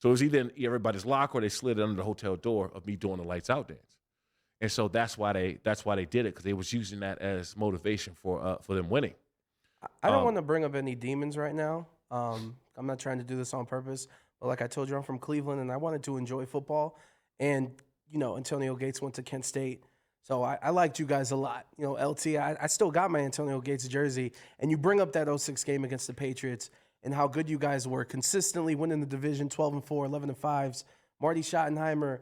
So it was either in everybody's locker or they slid it under the hotel door of me doing the lights out dance. And so that's why they did it, because they was using that as motivation for them winning. I don't want to bring up any demons right now. I'm not trying to do this on purpose, but like I told you, I'm from Cleveland and I wanted to enjoy football. And, Antonio Gates went to Kent State. So I liked you guys a lot. LT, I still got my Antonio Gates jersey. And you bring up that 06 game against the Patriots and how good you guys were, consistently winning the division 12-4, 11-5s. Marty Schottenheimer,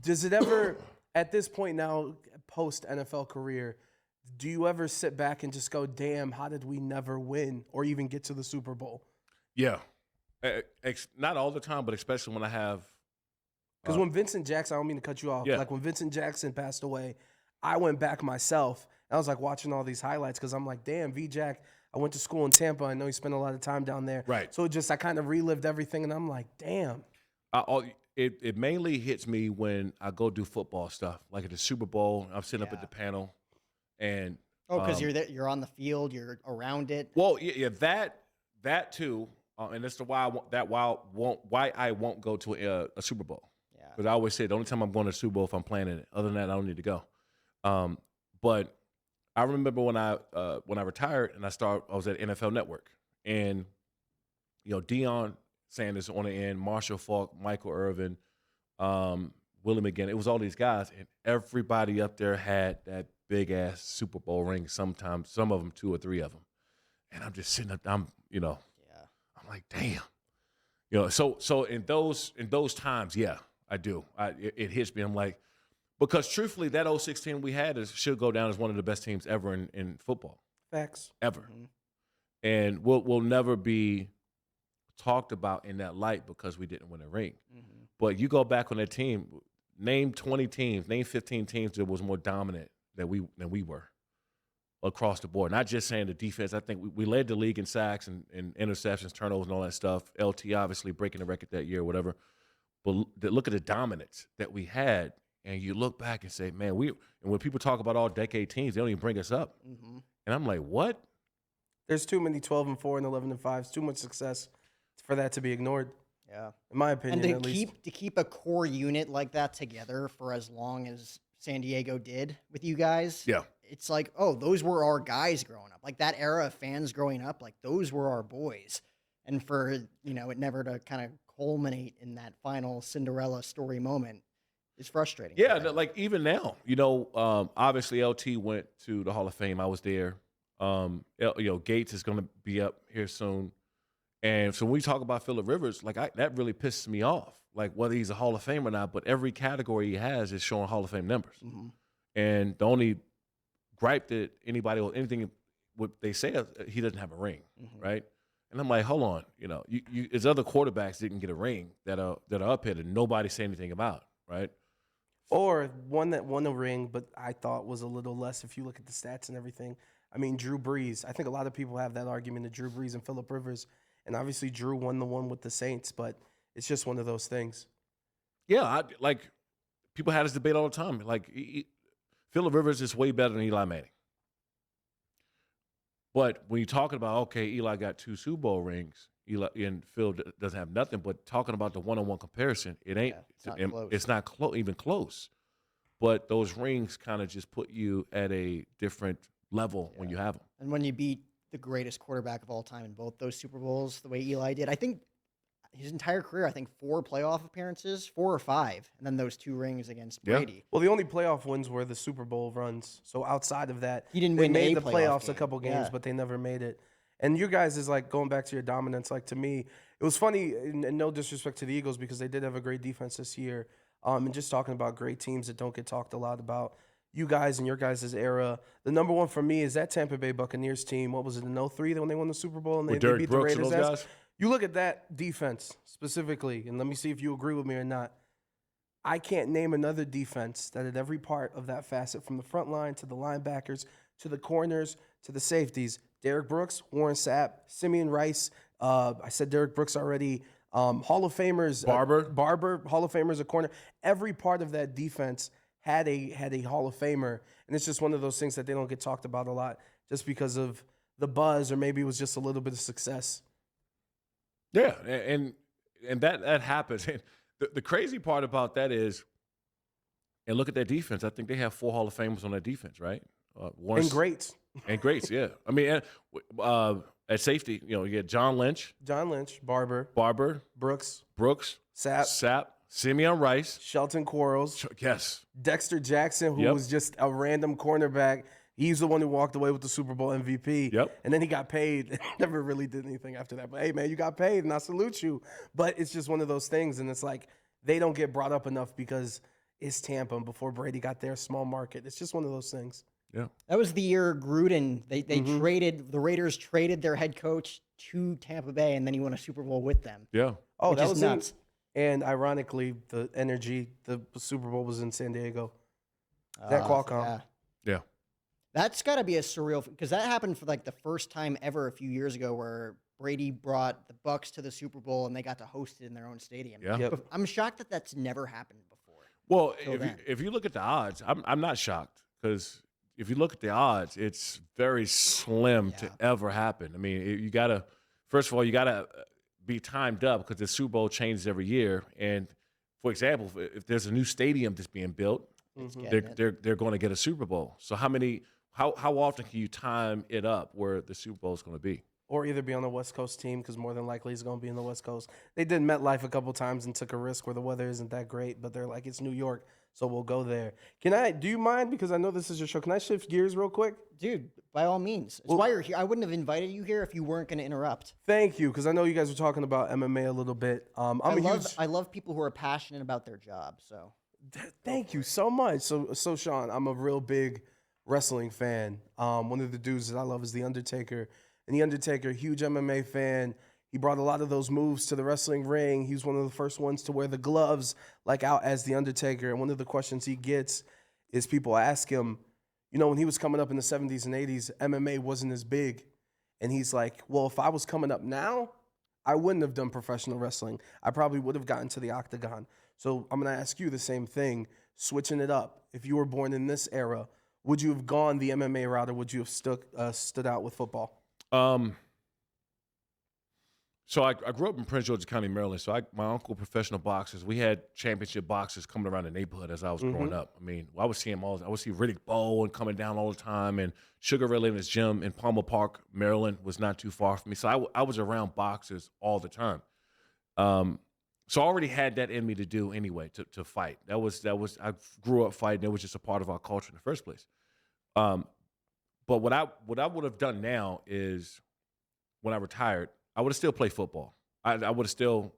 does it ever, at this point now, post-NFL career, do you ever sit back and just go, damn, how did we never win or even get to the Super Bowl? Yeah. Not all the time, but especially when I have. Because when Vincent Jackson, I don't mean to cut you off, like when Vincent Jackson passed away, I went back myself. And I was like watching all these highlights because I'm like, damn, V-Jack, I went to school in Tampa. I know he spent a lot of time down there. Right. So I kind of relived everything, and I'm like, damn. It mainly hits me when I go do football stuff, like at the Super Bowl. I'm sitting up at the panel. And because you're on the field, you're around it. Well, yeah, that too, and that's why I won't go to a Super Bowl. Yeah, because I always say the only time I'm going to a Super Bowl if I'm playing in it. Other than that, I don't need to go. But I remember when I retired and I was at NFL Network, and Deion Sanders on the end, Marshall Faulk, Michael Irvin, Willie McGinn. It was all these guys, and everybody up there had that big ass Super Bowl ring. Sometimes, some of them 2 or 3 of them, and I'm just sitting up. I'm like, damn, So in those times, yeah, I do. It hits me. I'm like, because truthfully, that 06 team we had should go down as one of the best teams ever in football. Facts. Ever, and we'll never be talked about in that light because we didn't win a ring. But you go back on that team, name 20 teams, name 15 teams that was more dominant than we were across the board. Not just saying the defense. I think we led the league in sacks and interceptions, turnovers, and all that stuff. LT obviously breaking the record that year or whatever. But look at the dominance that we had, and you look back and say, man, and when people talk about all decade teams, they don't even bring us up. And I'm like, what? There's too many 12-4 and 11-5s, too much success for that to be ignored. Yeah, in my opinion, and at least. to keep a core unit like that together for as long as San Diego did with you guys. Yeah, it's like, oh, those were our guys growing up. Like that era of fans growing up, like those were our boys. And for it never to kind of culminate in that final Cinderella story moment is frustrating. Yeah, like even now, obviously LT went to the Hall of Fame. I was there. Gates is going to be up here soon. And so when we talk about Phillip Rivers, like that really pisses me off. Like whether he's a Hall of Fame or not, but every category he has is showing Hall of Fame numbers. And the only gripe that anybody or anything what they say is he doesn't have a ring, right? And I'm like, hold on, his other quarterbacks didn't get a ring that are up here that nobody say anything about, right? Or one that won a ring, but I thought was a little less if you look at the stats and everything. I mean, Drew Brees. I think a lot of people have that argument of Drew Brees and Phillip Rivers. And obviously, Drew won the one with the Saints, but it's just one of those things. Yeah, people had this debate all the time. Like, Phillip Rivers is way better than Eli Manning. But when you're talking about, okay, Eli got 2 Super Bowl rings, Eli and Phil doesn't have nothing. But talking about the one-on-one comparison, it ain't. It's not even close. But those rings kind of just put you at a different level when you have them. And when you beat the greatest quarterback of all time in both those Super Bowls, the way Eli did, I think his entire career, 4 playoff appearances, 4 or 5, and then those 2 rings against Brady. Yeah. Well, the only playoff wins were the Super Bowl runs. So outside of that, he didn't win made the playoffs a couple games, but they never made it. And you guys is like going back to your dominance. Like to me, it was funny, and no disrespect to the Eagles because they did have a great defense this year. And just talking about great teams that don't get talked a lot about. You guys and your guys' era, the number one for me is that Tampa Bay Buccaneers team. What was it, in 03 when they won the Super Bowl and they beat the Raiders? Guys? You look at that defense specifically, and let me see if you agree with me or not. I can't name another defense that at every part of that facet, from the front line to the linebackers to the corners to the safeties, Derek Brooks, Warren Sapp, Simeon Rice, I said Derek Brooks already, Hall of Famers. Barber, Hall of Famers, a corner. Every part of that defense had a Hall of Famer, and it's just one of those things that they don't get talked about a lot just because of the buzz, or maybe it was just a little bit of success. Yeah, and and that happens. And the crazy part about that is, and look at their defense. I think they have 4 Hall of Famers on their defense, right? And greats. And greats, yeah. I mean, at safety, you get John Lynch, Barber, Brooks, Sapp, Simeon Rice, Shelton Quarles, yes, Dexter Jackson, who was just a random cornerback. He's the one who walked away with the Super Bowl MVP. Yep. And then he got paid. Never really did anything after that. But, hey, man, you got paid, and I salute you. But it's just one of those things, and it's like they don't get brought up enough because it's Tampa. Before Brady got there, small market. It's just one of those things. Yeah. That was the year Gruden, they traded, the Raiders traded their head coach to Tampa Bay, and then he won a Super Bowl with them. Yeah. Oh, that was nuts. And ironically, the Super Bowl was in San Diego. That Qualcomm. Yeah. That's got to be a surreal, because that happened for like the first time ever a few years ago, where Brady brought the Bucs to the Super Bowl and they got to host it in their own stadium. Yeah. Yep. I'm shocked that that's never happened before. Well, if you look at the odds, I'm not shocked, because if you look at the odds, it's very slim to ever happen. I mean, you gotta, first of all, you gotta be timed up, because the Super Bowl changes every year. And for example, if there's a new stadium that's being built, they're going to get a Super Bowl. So how often can you time it up where the Super Bowl is going to be? Or either be on the West Coast team, because more than likely he's going to be in the West Coast. They did MetLife a couple times and took a risk where the weather isn't that great, but they're like, it's New York, so we'll go there. Do you mind, because I know this is your show, can I shift gears real quick? Dude, by all means. It's why you're here. I wouldn't have invited you here if you weren't going to interrupt. Thank you, because I know you guys were talking about MMA a little bit. I love people who are passionate about their job, so. Thank you so much. So Sean, I'm a real big wrestling fan. One of the dudes that I love is The Undertaker. And The Undertaker, huge MMA fan. He brought a lot of those moves to the wrestling ring. He was one of the first ones to wear the gloves, like out as The Undertaker. And one of the questions he gets is people ask him, when he was coming up in the 70s and 80s, MMA wasn't as big. And he's like, well, if I was coming up now, I wouldn't have done professional wrestling. I probably would have gotten to the octagon. So I'm going to ask you the same thing, switching it up. If you were born in this era, would you have gone the MMA route, or would you have stood out with football? So I grew up in Prince George's County, Maryland. So my uncle, professional boxers, we had championship boxers coming around the neighborhood as I was growing up. I mean, I would see them all. I would see Riddick Bowe coming down all the time, and Sugar Ray Leonard's gym in Palmer Park, Maryland, was not too far from me. So I was around boxers all the time. So I already had that in me to do anyway, to fight. That was I grew up fighting. It was just a part of our culture in the first place. But what I would have done now is, when I retired, I would have still played football. I would have still,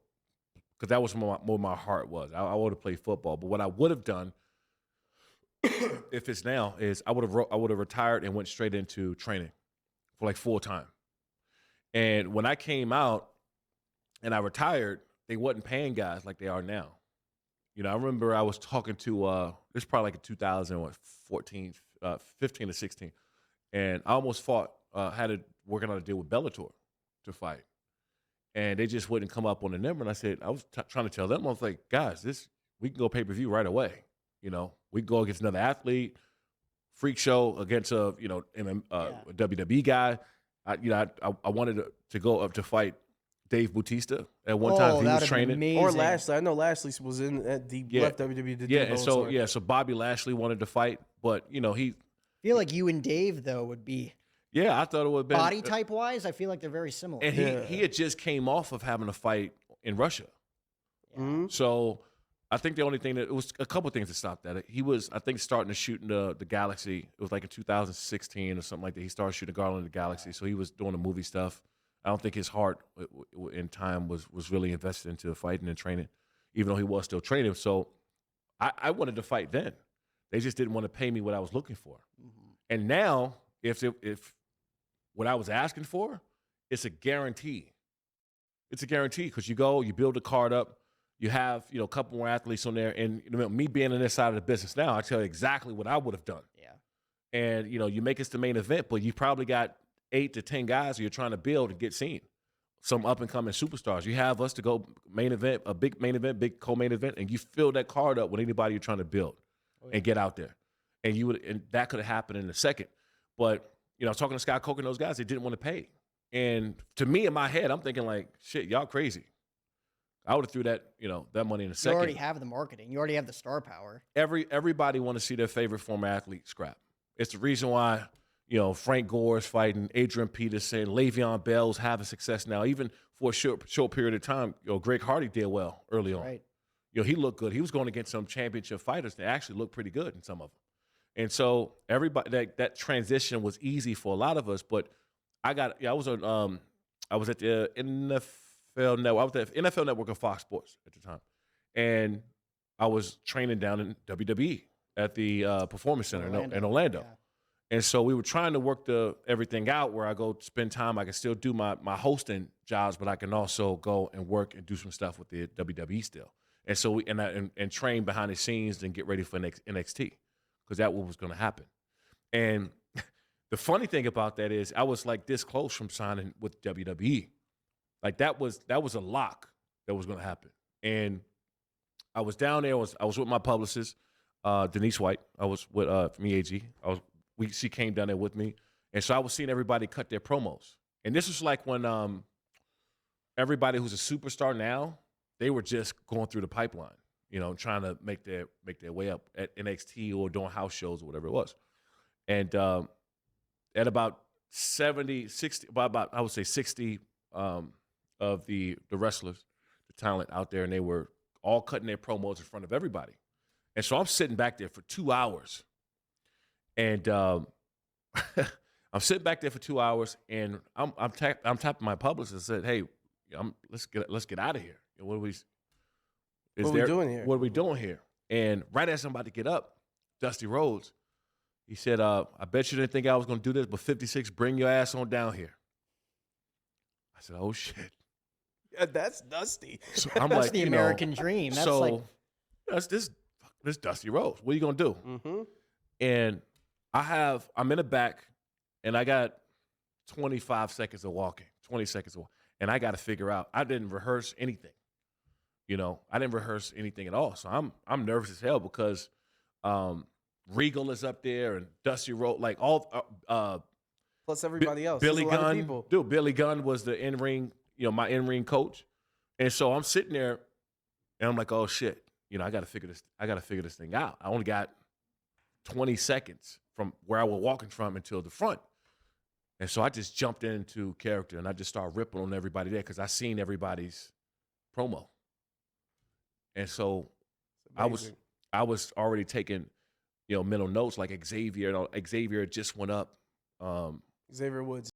because that was where my heart was. I would have played football. But what I would have done, if it's now, is I would have retired and went straight into training for like full time. And when I came out and I retired, they wasn't paying guys like they are now. I remember I was talking to this is probably like in 2014, 15 or 16, and I almost working on a deal with Bellator to fight, and they just wouldn't come up on the number. And I said, I was trying to tell them, I was like, guys, we can go pay-per-view right away. We can go against another athlete, freak show against a WWE guy. I wanted to go up to fight Dave Bautista at one time. He was training. Or Lashley. I know Lashley was left WWE. So Bobby Lashley wanted to fight, but he. I feel like you and Dave though would be. Yeah, I thought it would have been body type wise. I feel like they're very similar. And he had just came off of having a fight in Russia. Mm-hmm. So I think the only thing it was a couple things that stopped that. He was, I think, starting to shoot in the Galaxy. It was like in 2016 or something like that. He started shooting Garland in the Galaxy. So he was doing the movie stuff. I don't think his heart in time was really invested into fighting and training, even though he was still training. So I wanted to fight then. They just didn't want to pay me what I was looking for. Mm-hmm. And now, if what I was asking for, it's a guarantee. It's a guarantee, because you go, you build a card up, you have a couple more athletes on there, and me being on this side of the business now, I tell you exactly what I would have done. Yeah. And you make it to the main event, but you probably got 8 to 10 guys who you're trying to build and get seen. Some up and coming superstars. You have us to go main event, a big main event, big co-main event, and you fill that card up with anybody you're trying to build and get out there. And that could have happened in a second. But I was talking to Scott Coker and those guys, they didn't want to pay. And to me, in my head, I'm thinking like, shit, y'all crazy. I would have threw that, that money in a second. You already have the marketing. You already have the star power. Everybody want to see their favorite former athlete scrap. It's the reason why, Frank Gore is fighting, Adrian Peterson, Le'Veon Bell's having success now. Even for a short period of time, Greg Hardy did well early on. Right. He looked good. He was going against some championship fighters that actually looked pretty good in some of them. And so everybody, that transition was easy for a lot of us. But I was at the NFL Network. I was at the NFL Network of Fox Sports at the time, and I was training down in WWE at the Performance Center in Orlando. Yeah. And so we were trying to work everything out where I go spend time. I can still do my hosting jobs, but I can also go and work and do some stuff with the WWE still. And so we and train behind the scenes and get ready for NXT because that was going to happen. And the funny thing about that is I was like this close from signing with WWE. Like that was a lock that was going to happen. And I was down there. I was with my publicist, Denise White. I was with from EAG. She came down there with me, and so I was seeing everybody cut their promos. And this was like when everybody who's a superstar now, they were just going through the pipeline, trying to make their way up at NXT or doing house shows or whatever it was. And at about 70, 60, about I would say 60 of the wrestlers, the talent out there, and they were all cutting their promos in front of everybody. And so I'm sitting back there for 2 hours. And I'm sitting back there for 2 hours, and I'm tapping my publicist and said, "Hey, let's get out of here. What are we doing here? What are we doing here?" And right as I'm about to get up, Dusty Rhodes, he said, "I bet you didn't think I was going to do this, but 56, bring your ass on down here." I said, "Oh shit." Yeah, that's Dusty. So I'm That's like, the American dream. That's that's this Dusty Rhodes. What are you gonna do? Mm-hmm. And I'm in the back, and I got 25 seconds of walking, 20 seconds of walking, and I got to figure out. I didn't rehearse anything, I didn't rehearse anything at all. So I'm nervous as hell because Regal is up there and Dusty Rhodes, like all plus everybody else. Billy There's a lot of Gunn, people. dude. Billy Gunn was the in-ring, my in-ring coach, and so I'm sitting there, and I'm like, oh shit, I got to figure this thing out. I only got 20 seconds from where I was walking from until the front. And so I just jumped into character and I just started ripping on everybody there because I seen everybody's promo. And so I was already taking, mental notes like Xavier just went up. Xavier Woods.